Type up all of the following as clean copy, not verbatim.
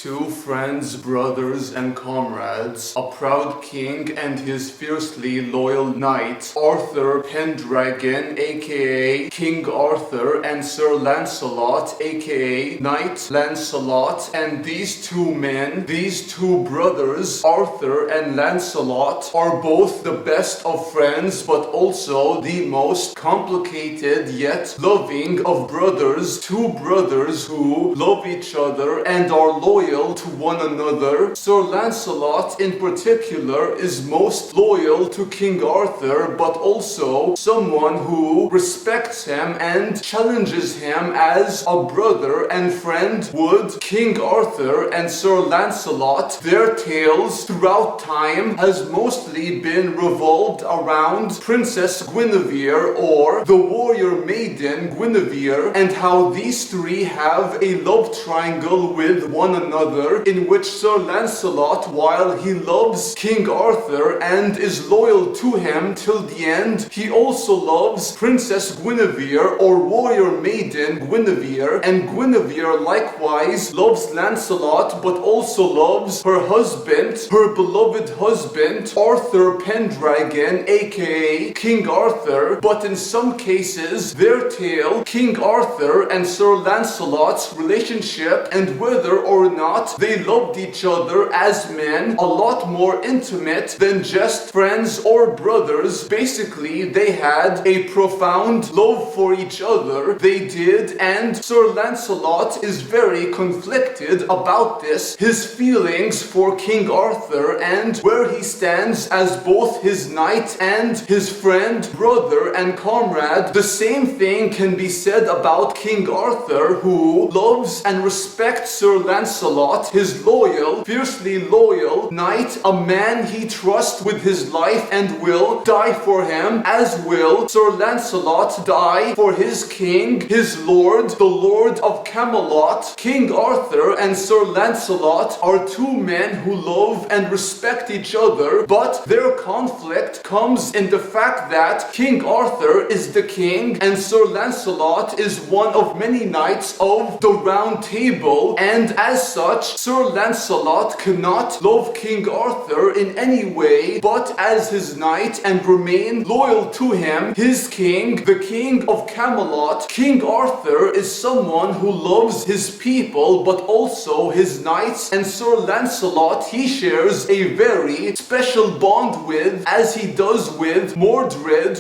Two friends, brothers, and comrades, a proud king and his fiercely loyal knight, Arthur Pendragon, aka King Arthur, and Sir Lancelot, aka Knight Lancelot, and these two men, these two brothers, Arthur and Lancelot, are both the best of friends, but also the most complicated yet loving of brothers, two brothers who love each other and are loyal to one another. Sir Lancelot in particular is most loyal to King Arthur, but also someone who respects him and challenges him as a brother and friend would. King Arthur and Sir Lancelot, their tales throughout time has mostly been revolved around Princess Guinevere, or the warrior maiden Guinevere, and how these three have a love triangle with one another, in which Sir Lancelot, while he loves King Arthur and is loyal to him till the end, he also loves Princess Guinevere, or warrior maiden Guinevere, and Guinevere likewise loves Lancelot but also loves her husband, her beloved husband, Arthur Pendragon, aka King Arthur. But in some cases, their tale, King Arthur and Sir Lancelot's relationship and whether or not they loved each other as men, a lot more intimate than just friends or brothers. Basically, they had a profound love for each other. They did, and Sir Lancelot is very conflicted about this, his feelings for King Arthur and where he stands as both his knight and his friend, brother, and comrade. The same thing can be said about King Arthur, who loves and respects Sir Lancelot, his loyal, fiercely loyal knight, a man he trusts with his life and will die for him, as will Sir Lancelot die for his king, his lord, the Lord of Camelot. King Arthur and Sir Lancelot are two men who love and respect each other, but their conflict comes in the fact that King Arthur is the king and Sir Lancelot is one of many knights of the Round Table, and as such, Sir Lancelot cannot love King Arthur in any way but as his knight and remain loyal to him, his king, the King of Camelot. King Arthur is someone who loves his people but also his knights, and Sir Lancelot he shares a very special bond with, as he does with Mordred,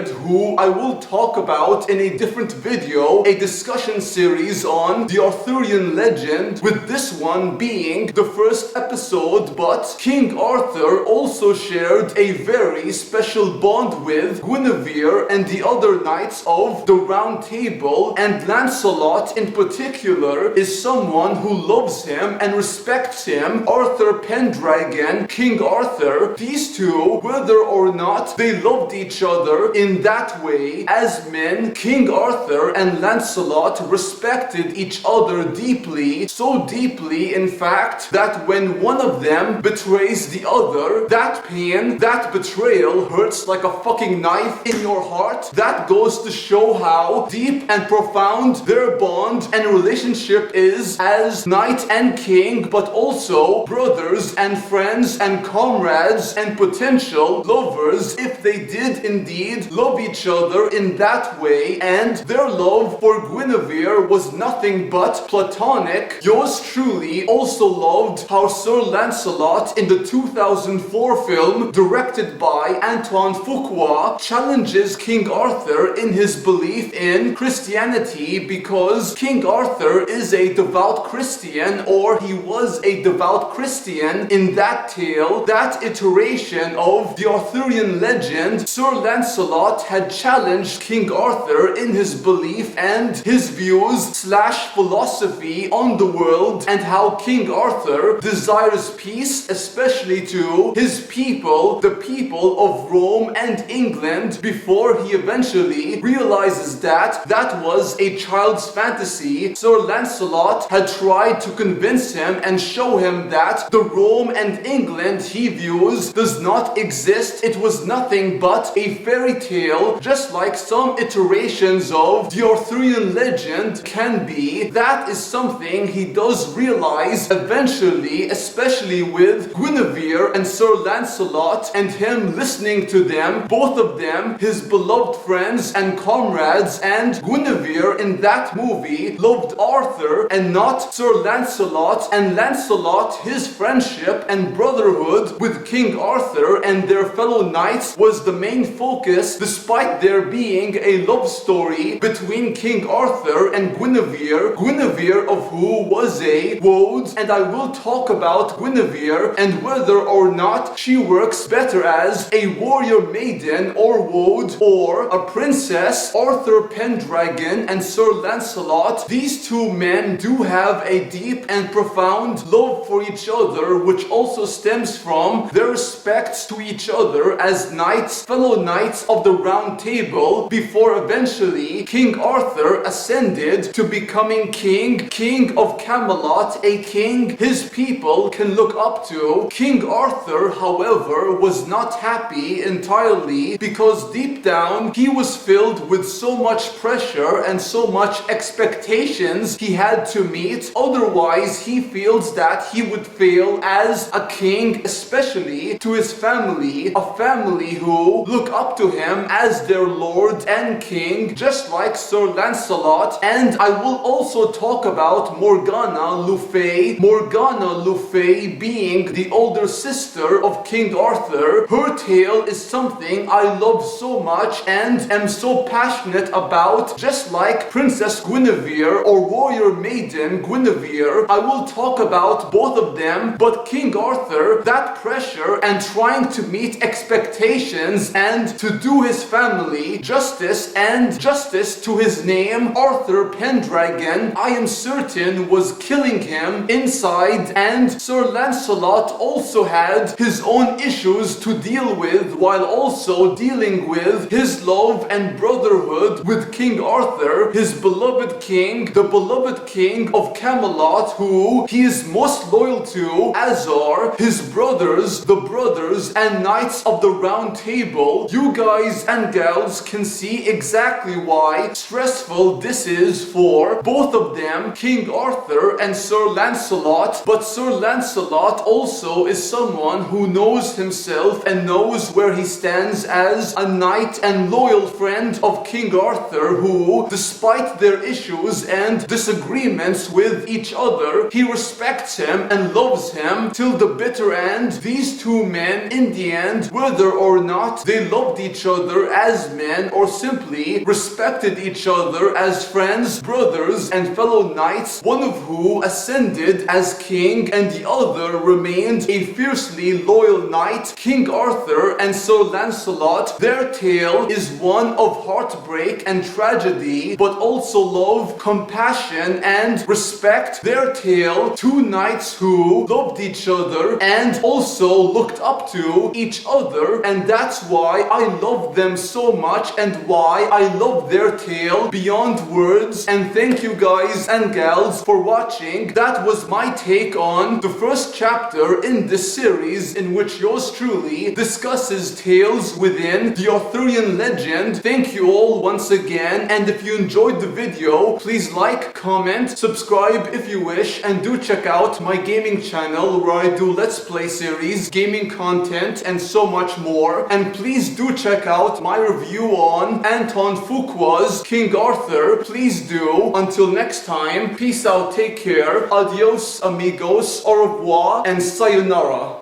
who I will talk about in a different video, a discussion series on the Arthurian Legend, with this one being the first episode. But King Arthur also shared a very special bond with Guinevere and the other knights of the Round Table, and Lancelot in particular is someone who loves him and respects him. Arthur Pendragon, King Arthur, these two, whether or not they loved each other in that way as men, King Arthur and Lancelot respected each other deeply, so deeply in fact that when one of them betrays the other, that pain, that betrayal hurts like a fucking knife in your heart. That goes to show how deep and profound their bond and relationship is as knight and king, but also brothers and friends and comrades and potential lovers, if they did indeed love each other in that way. And their love for Guinevere was nothing but platonic. Yours truly also loved how Sir Lancelot in the 2004 film directed by Antoine Fuqua challenges King Arthur in his belief in Christianity, because King Arthur is a devout Christian, or he was a devout Christian in that tale, that iteration of the Arthurian legend. Sir Lancelot had challenged King Arthur in his belief and his views / philosophy on the world, and how King Arthur desires peace, especially to his people, the people of Rome and England, before he eventually realizes that that was a child's fantasy. Sir Lancelot had tried to convince him and show him that the Rome and England he views does not exist. It was nothing but a fairy tale, just like some iterations of the Arthurian legend can be. That is something he does was realized eventually, especially with Guinevere and Sir Lancelot and him listening to them, both of them, his beloved friends and comrades, and Guinevere in that movie loved Arthur and not Sir Lancelot, and Lancelot, his friendship and brotherhood with King Arthur and their fellow knights was the main focus, despite there being a love story between King Arthur and Guinevere, Guinevere of who was a woad, and I will talk about Guinevere and whether or not she works better as a warrior maiden or woad or a princess. Arthur Pendragon and Sir Lancelot, these two men do have a deep and profound love for each other, which also stems from their respect to each other as knights, fellow knights of the Round Table, before eventually King Arthur ascended to becoming king of Camelot, a king his people can look up to. King Arthur, however, was not happy entirely because deep down he was filled with so much pressure and so much expectations he had to meet, otherwise he feels that he would fail as a king, especially to his family, a family who look up to him as their lord and king, just like Sir Lancelot. And I will also talk about Morgana Le Fay. Morgana Le Fay being the older sister of King Arthur. Her tale is something I love so much and am so passionate about, just like Princess Guinevere or warrior maiden Guinevere. I will talk about both of them, but King Arthur, that pressure and trying to meet expectations and to do his family justice and justice to his name, Arthur Pendragon, I am certain was killing him inside, and Sir Lancelot also had his own issues to deal with while also dealing with his love and brotherhood with King Arthur, his beloved king, the beloved king of Camelot, who he is most loyal to, as are his brothers, the brothers and knights of the Round Table. You guys and gals can see exactly why stressful this is for both of them, King Arthur and Sir Lancelot. But Sir Lancelot also is someone who knows himself and knows where he stands as a knight and loyal friend of King Arthur, who, despite their issues and disagreements with each other, he respects him and loves him till the bitter end. These two men, in the end, whether or not they loved each other as men or simply respected each other as friends, brothers, and fellow knights, one of who ascended as king and the other remained a fiercely loyal knight, King Arthur and Sir Lancelot, their tale is one of heartbreak and tragedy, but also love, compassion, and respect. Their tale, two knights who loved each other and also looked up to each other, and that's why I love them so much and why I love their tale beyond words. And thank you guys and gals for watching. That was my take on the first chapter in this series, in which yours truly discusses tales within the Arthurian legend. Thank you all once again, and if you enjoyed the video, please like, comment, subscribe if you wish, and do check out my gaming channel where I do Let's Play series, gaming content, and so much more. And please do check out my review on Anton Fuqua's King Arthur. Please do. Until next time, peace out, take care, adios amigos, au revoir, and sayonara.